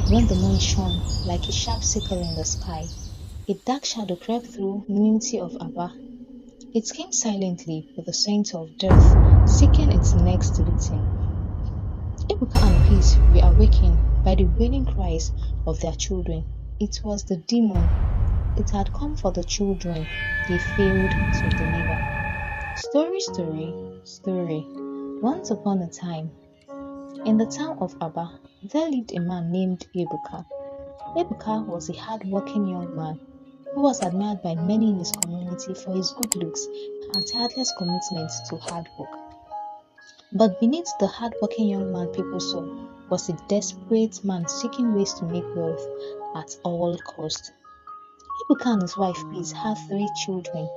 When the moon shone like a sharp sickle in the sky, a dark shadow crept through the community of Abba. It came silently with the scent of death, seeking its next victim. Ebuka and Peace were awakened by the wailing cries of their children. It was the demon. It had come for the children they failed to deliver. Story, story, story. Once upon a time, in the town of Abba, there lived a man named Ebuka. Ebuka was a hard-working young man who was admired by many in his community for his good looks and tireless commitment to hard work. But beneath the hard-working young man people saw was a desperate man seeking ways to make wealth at all costs. Ebuka and his wife Peace had three children,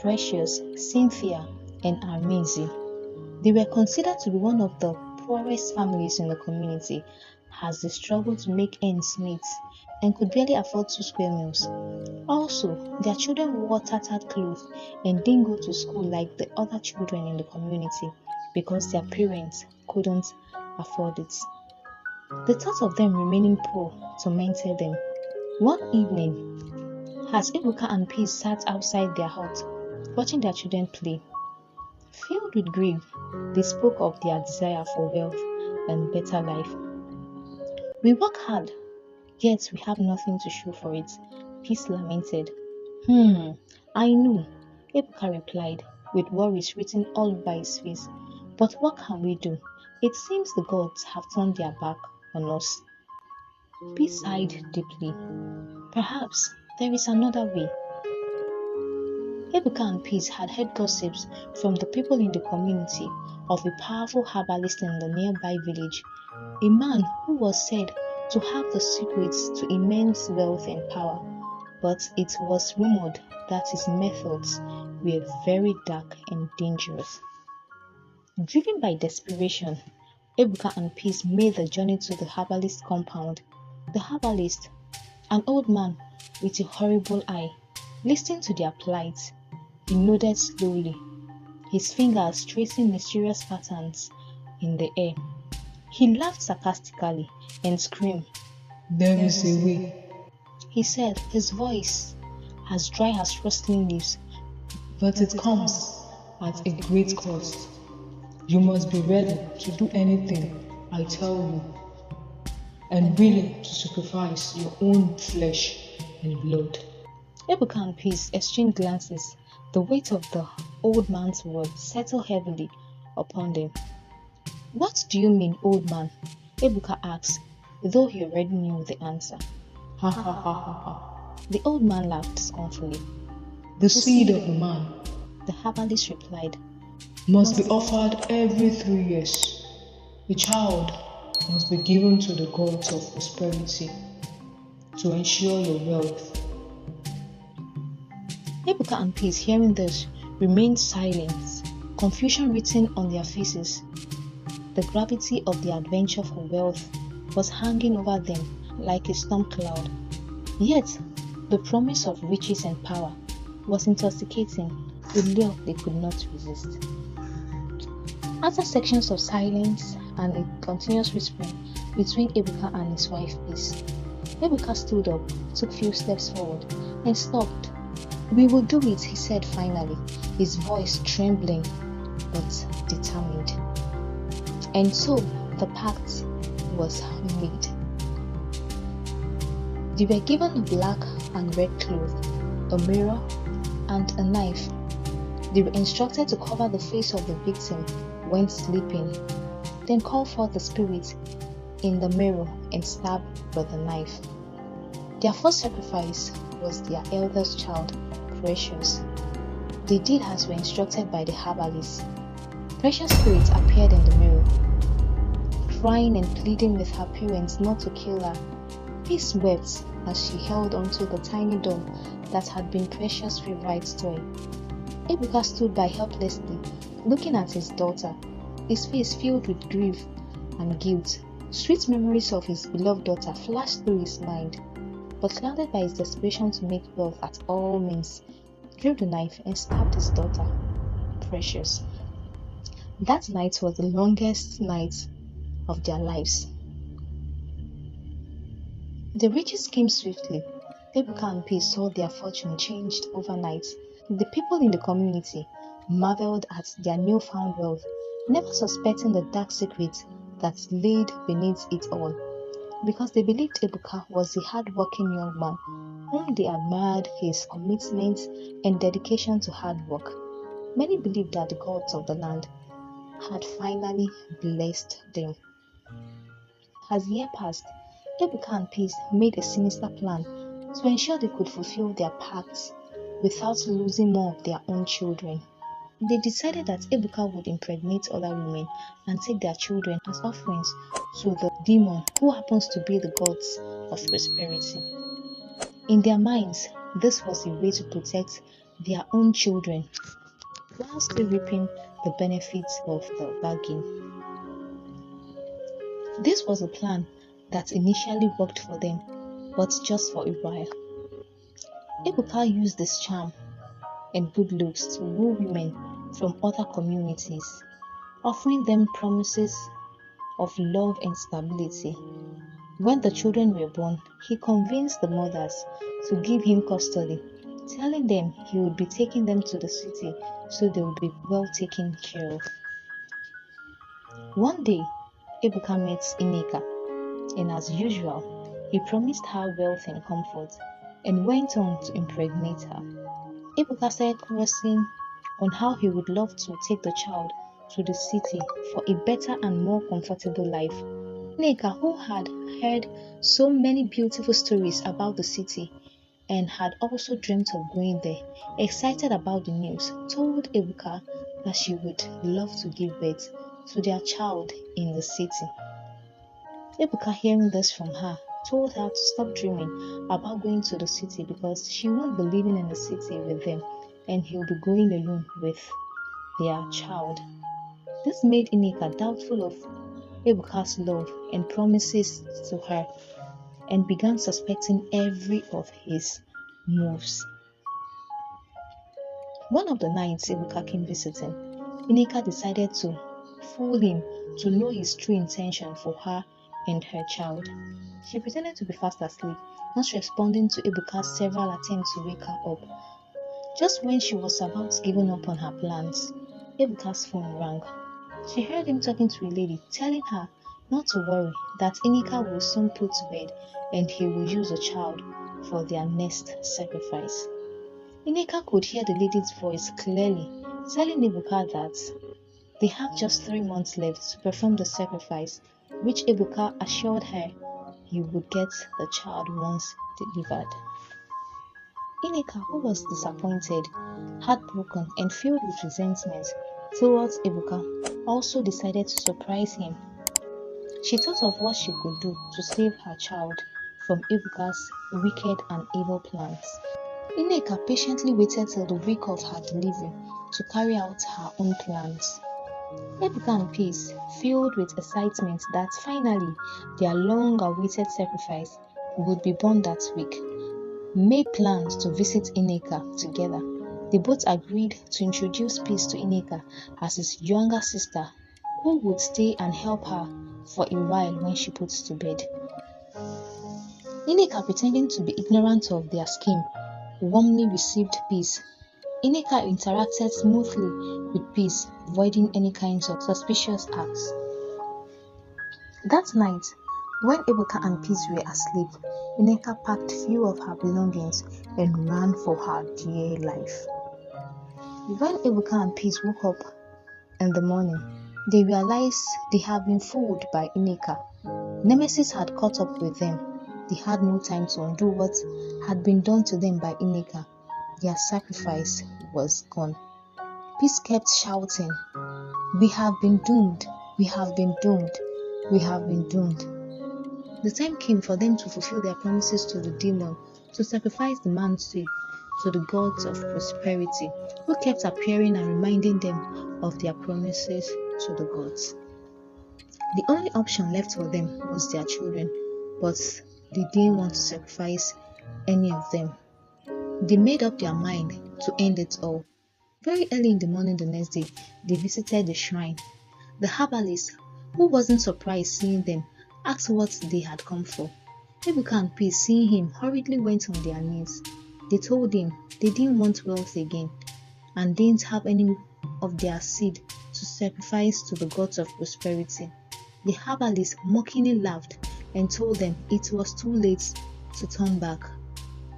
Precious, Cynthia, and Armizi. They were considered to be one of the poorest families in the community as they struggled to make ends meet and could barely afford 2 square meals. Also, their children wore tattered clothes and didn't go to school like the other children in the community because their parents couldn't afford it. The thought of them remaining poor tormented them. One evening, as Ebuka and Peace sat outside their hut, watching their children play, filled with grief, they spoke of their desire for wealth and better life. We work hard, yet we have nothing to show for it, Peace lamented. I know, Ebuka replied, with worries written all over his face. But what can we do? It seems the gods have turned their back on us. Peace sighed deeply. Perhaps there is another way. Ebuka and Peace had heard gossips from the people in the community of a powerful herbalist in the nearby village, a man who was said to have the secrets to immense wealth and power, but it was rumored that his methods were very dark and dangerous. Driven by desperation, Ebuka and Peace made the journey to the herbalist compound. The herbalist, an old man with a horrible eye, listened to their plight. He nodded slowly, his fingers tracing mysterious patterns in the air. He laughed sarcastically and screamed, "There is a way," he said, his voice as dry as rustling leaves. "but it comes at a great cost. You must be ready to do anything I tell you, and willing to sacrifice your own flesh and blood." Ebuka and Peace exchanged glances. The weight of the old man's words settled heavily upon them. "What do you mean, old man?" Ebuka asked, though he already knew the answer. Ha ha ha ha ha. The old man laughed scornfully. "The seed of the man," the herbalist replied, "must be offered every 3 years. A child must be given to the gods of prosperity to ensure your wealth." Ebuka and Peace, hearing this, remained silent, confusion written on their faces. The gravity of the adventure for wealth was hanging over them like a storm cloud. Yet, the promise of riches and power was intoxicating, a lure they could not resist. After sections of silence and a continuous whispering between Ebuka and his wife Peace, Ebuka stood up, took few steps forward, and stopped. "We will do it," he said finally, his voice trembling but determined. And so the pact was made. They were given a black and red cloth, a mirror, and a knife. They were instructed to cover the face of the victim when sleeping, then call forth the spirit in the mirror and stab with the knife. Their first sacrifice was their eldest child, Precious. They did as were instructed by the herbalist. Precious' spirit appeared in the mirror, crying and pleading with her parents not to kill her. Peace wept as she held onto the tiny doll that had been Precious' favorite toy. Ebuka stood by helplessly, looking at his daughter, his face filled with grief and guilt. Sweet memories of his beloved daughter flashed through his mind, but clouded by his desperation to make wealth at all means, drew the knife and stabbed his daughter, Precious. That night was the longest night of their lives. The riches came swiftly. Ebuka and Peace saw their fortune changed overnight. The people in the community marveled at their newfound wealth, never suspecting the dark secret that laid beneath it all, because they believed Ebuka was a hard-working young man whom they admired his commitment and dedication to hard work. Many believed that the gods of the land had finally blessed them. As years passed, Ebuka and Peace made a sinister plan to ensure they could fulfill their pacts without losing more of their own children. They decided that Ebuka would impregnate other women and take their children as offerings to the demon who happens to be the gods of prosperity. In their minds, this was a way to protect their own children while still reaping the benefits of the bargain. This was a plan that initially worked for them, but just for a while. Ebuka used this charm and good looks to woo women from other communities, offering them promises of love and stability. When the children were born, he convinced the mothers to give him custody, telling them he would be taking them to the city so they would be well taken care of. One day, Ebuka met Ineka, and as usual, he promised her wealth and comfort and went on to impregnate her. Ebuka started conversing on how he would love to take the child to the city for a better and more comfortable life. Ineka, who had heard so many beautiful stories about the city and had also dreamt of going there, excited about the news, told Ebuka that she would love to give birth to their child in the city. Ebuka, hearing this from her, told her to stop dreaming about going to the city because she won't be living in the city with them and he'll be going alone with their child. This made Ineka doubtful of Ebuka's love and promises to her and began suspecting every of his moves. One of the nights Ebuka came visiting, Ineka decided to fool him to know his true intention for her and her child. She pretended to be fast asleep, not responding to Ebuka's several attempts to wake her up. Just when she was about giving up on her plans, Ebuka's phone rang. She heard him talking to a lady, telling her not to worry, that Ineka will soon put to bed and he will use a child for their next sacrifice. Ineka could hear the lady's voice clearly, telling Ebuka that they have just 3 months left to perform the sacrifice, which Ebuka assured her he would get the child once delivered. Ineka, who was disappointed, heartbroken, and filled with resentment towards Ebuka, also decided to surprise him. She thought of what she could do to save her child from Ebuka's wicked and evil plans. Ineka patiently waited till the week of her delivery to carry out her own plans. Ebuka and Peace, filled with excitement that finally their long-awaited sacrifice would be born that week, made plans to visit Ineka together. They both agreed to introduce Peace to Ineka as his younger sister, who would stay and help her for a while when she puts to bed. Ineka, pretending to be ignorant of their scheme, warmly received Peace. Ineka interacted smoothly with Peace, avoiding any kinds of suspicious acts. That night, when Ebuka and Peace were asleep, Ineka packed few of her belongings and ran for her dear life. When Ebuka and Peace woke up in the morning, they realized they had been fooled by Ineka. Nemesis had caught up with them. They had no time to undo what had been done to them by Ineka. Their sacrifice was gone. Peace kept shouting, "We have been doomed, we have been doomed, we have been doomed." The time came for them to fulfill their promises to the demon, to sacrifice the man's seed to the gods of prosperity, who kept appearing and reminding them of their promises to the gods. The only option left for them was their children, but they didn't want to sacrifice any of them. They made up their mind to end it all. Very early in the morning the next day, they visited the shrine. The herbalist, who wasn't surprised seeing them, asked what they had come for. Ebuka and Peace, seeing him, hurriedly went on their knees. They told him they didn't want wealth again and didn't have any of their seed to sacrifice to the gods of prosperity. The herbalist mockingly laughed and told them it was too late to turn back.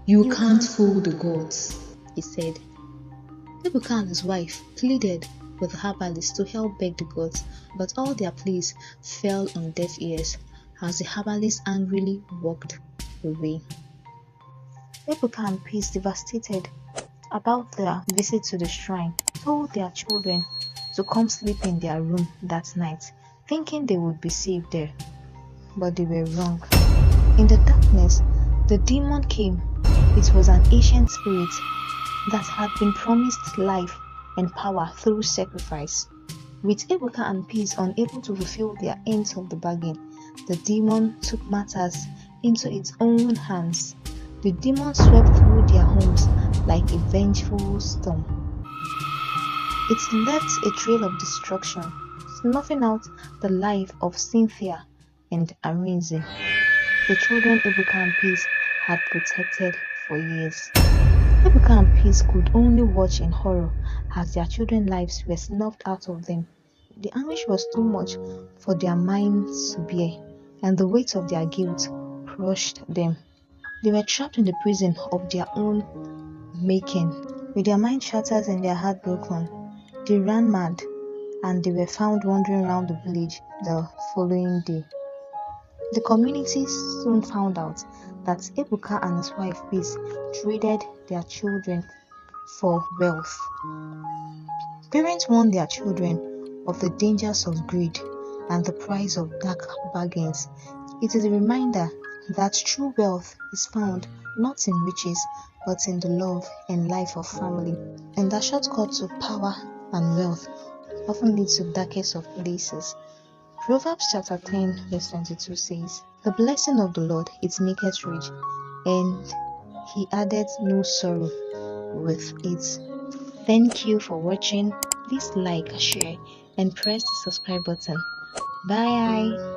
You can't fool the gods, he said. Ebuka and his wife pleaded with the herbalist to help beg the gods, but all their pleas fell on deaf ears as the herbalist angrily walked away. Ebuka and Peace, devastated about their visit to the shrine, told their children to come sleep in their room that night, thinking they would be safe there. But they were wrong. In the darkness, the demon came. It was an ancient spirit that had been promised life and power through sacrifice. With Ebuka and Peace unable to fulfill their ends of the bargain, the demon took matters into its own hands. The demon swept through their homes like a vengeful storm. It left a trail of destruction, snuffing out the life of Cynthia and Arinze, the children Ebuka and Peace had protected for years. Ebuka and Peace could only watch in horror as their children's lives were snuffed out of them. The anguish was too much for their minds to bear, and the weight of their guilt crushed them. They were trapped in the prison of their own making. With their mind shattered and their heart broken, they ran mad, and they were found wandering around the village the following day. The community soon found out that Ebuka and his wife Peace traded their children for wealth. Parents warned their children of the dangers of greed and the price of dark bargains. It is a reminder that true wealth is found not in riches but in the love and life of family, and that shortcuts to power and wealth often lead to darkest of places. Proverbs chapter 10 verse 22 says, "The blessing of the Lord it maketh rich, and he addeth no sorrow with it." Thank you for watching. Please like, share, and press the subscribe button. Bye.